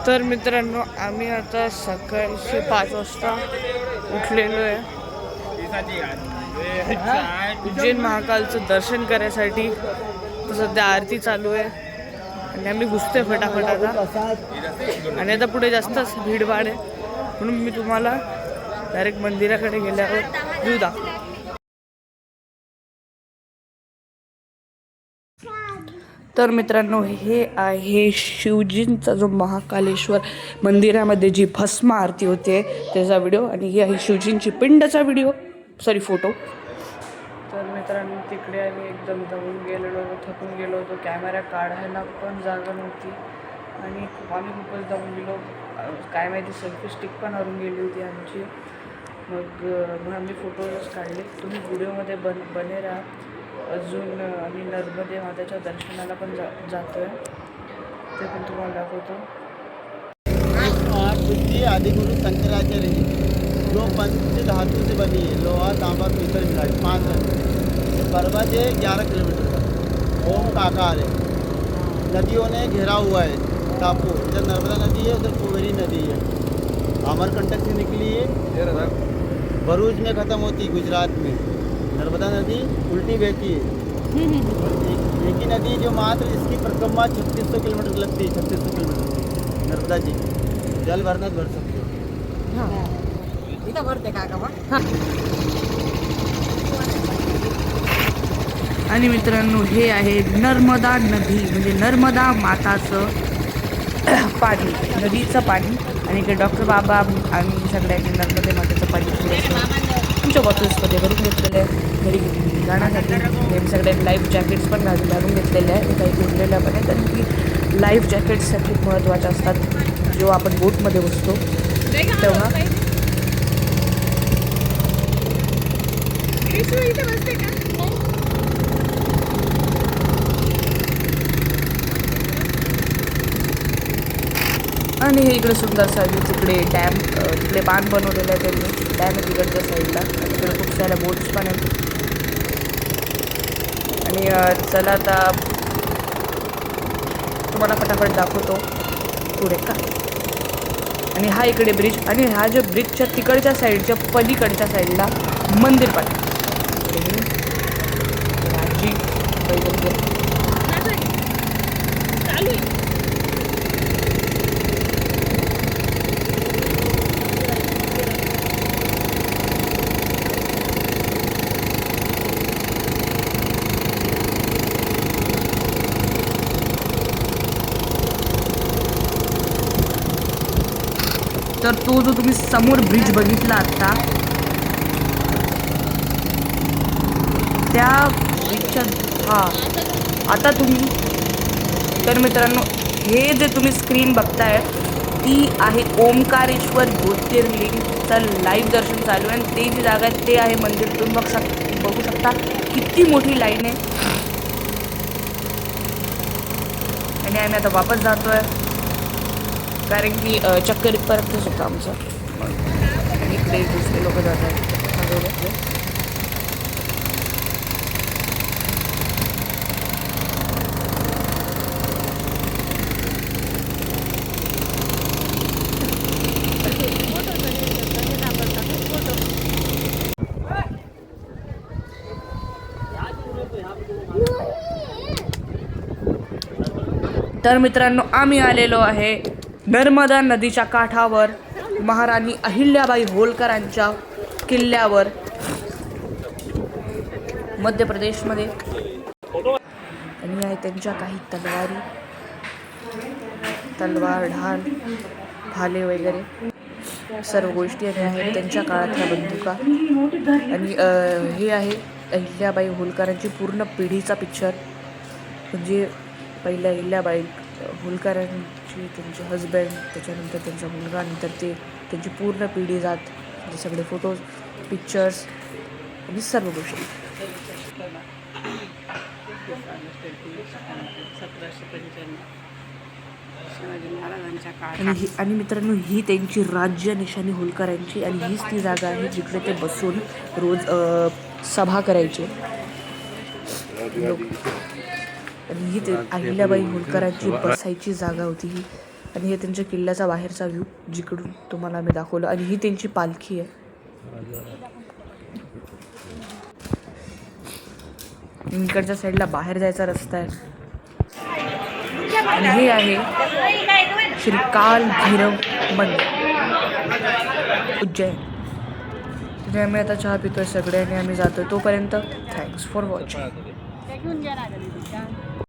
तर मित्रांनो, आम्ही आता सकाळी 5 वाजता उठलेलो आहे उज्जैन महाकालचं दर्शन करायसाठी. तर सध्या आरती चालू आहे आणि आम्ही घुसतोय फटाफट आता. आणि आता पुढे जास्तच भीडभाड आहे, म्हणून मी तुम्हाला डायरेक्ट मंदिराकडे गेल्यावर व्ह्यू दाखवतो. तर मित्रांनो, हे आहे शिवजींचा जो महाकालेश्वर मंदिरामध्ये जी भस्म आरती होते त्याचा व्हिडिओ, आणि ही आहे शिवजींची पिंडचा व्हिडिओ, फोटो. तर मित्रांनो, तिकडे आम्ही एकदम दमून गेलेलो होतो, थकून गेलो होतो. कॅमेरा काढायला पण जागा नव्हती आणि आम्ही खूपच दमून गेलो. काय माहिती सेल्फी स्टिक पण हरून गेली होती आमची. मग आम्ही फोटोज काढले. तुम्ही व्हिडिओमध्ये बने राहा. अजून आम्ही नर्मदे मातेच्या दर्शनाला पण जातो आहे, ते पण तुम्हाला दाखवतो. आदिगुरु शंकराचार्य जी जो पंच धातु से बनी है, लोहा तांबा पीतल मिलाए 5 रंग। पर्वत है 11 किलोमीटर का, ओम का आकार है। नदियों ने घेरा हुआ है टापू। इधर नर्मदा नदी है, उधर कुबेरी नदी है। अमरकंटक से निकली है, भरूच में ख़त्म होती है गुजरात में। नर्मदा नदी उल्टी बहती है। एक ही नदी जो मात्र इसकी परिक्रमा 3600 किलोमीटर लगती है। 3600 किलोमीटर नर्मदा जी जल भरनाच भर सकते हो। इथं भरते का मग? आणि मित्रांनो, हे आहे नर्मदा नदी, म्हणजे नर्मदा माताचं पाणी, नदीचं पाणी. आणि इकडे डॉक्टर बाबा आम्ही सगळ्यांनी नर्मदे मातेचं पाणी तुमच्या बॉटल्समध्ये भरून घेतलेलं आहे घरी जाण्यासाठी. हे सगळ्यांनी लाईफ जॅकेट्स पण घालून घेतलेले आहे, काही उरलेल्या पण आहेत. कारण की लाईफ जॅकेट्स खूप महत्त्वाचे असतात जेव्हा आपण बोटमध्ये बसतो तेव्हा. आणि हे इकडे सुंदरसा तिकडे डॅम, तिकडे बांध बनवलेला आहे त्यांनी. डॅम आहे तिकडच्या साईडला, तिकडे खूप साऱ्या बोट्स पण आहेत. आणि चला आता तुम्हाला फटाफट दाखवतो पुढे का. आणि हा इकडे ब्रिज, आणि हा जो ब्रिजच्या तिकडच्या साईडच्या पलीकडच्या साईडला मंदिर पण राजी तर तो जो तुम्ही समोर ब्रिज बघितला आता, त्या ब्रिजच्या आता तुम्ही, तर मित्रांनो, हे जे तुम्ही स्क्रीन बघताय ती आहे ओंकारेश्वर ज्योतिर्लिंगचं लाईव्ह दर्शन चालू आहे. आणि ते जी जागा आहे ते आहे मंदिर. तुम्ही बघू शकता किती मोठी लाईन आहे. आणि आम्ही आता वापस जातोय, कारण की चक्कर इथपर्यंतच होतं आमचं. आणि इकडे दुसरे लोक जात आहेत. तर मित्रांनो, आम्ही आलेलो आहे नर्मदा नदीच्या काठावर, महाराणी अहिल्याबाई होलकरांच्या किल्ल्यावर, मध्य प्रदेशमध्ये. आणि आहे त्यांच्या काही तलवार, ढाल, भाले वगैरे सर्व गोष्टी आहेत त्यांच्या काळातल्या बंदुका. आणि हे आहे अहिल्याबाई होलकरांची पूर्ण पिढीचा पिक्चर, म्हणजे पहिल्या अहिल्याबाई होलकरांची, त्यांचे हजबंड, त्याच्यानंतर त्यांचा मुलगा, नंतर ते त्यांची पूर्ण पिढी जात, ते सगळे फोटोज, पिक्चर्स आणि सर्व गोष्टी. आणि मित्रांनो, ही त्यांची राज्य निशाणी होलकरांची, आणि हीच ती जागा आहे जिकडे ते बसून रोज सभा करायचे लोक. आणि ही ते अहिल्याबाई होलकरांची बसायची जागा होती ही. आणि हे त्यांच्या किल्ल्याचा बाहेरचा व्ह्यू जिकडून तुम्हाला मी दाखवलं. आणि ही त्यांची पालखी आहे. इकडच्या साईडला बाहेर जायचा रस्ता आहे. आणि हे आहे श्री काल भैरव मंदिर उज्जैन. तिथे आम्ही आता चहा पितोय सगळे आणि आम्ही जातोय. तोपर्यंत थँक्स फॉर वॉचिंग.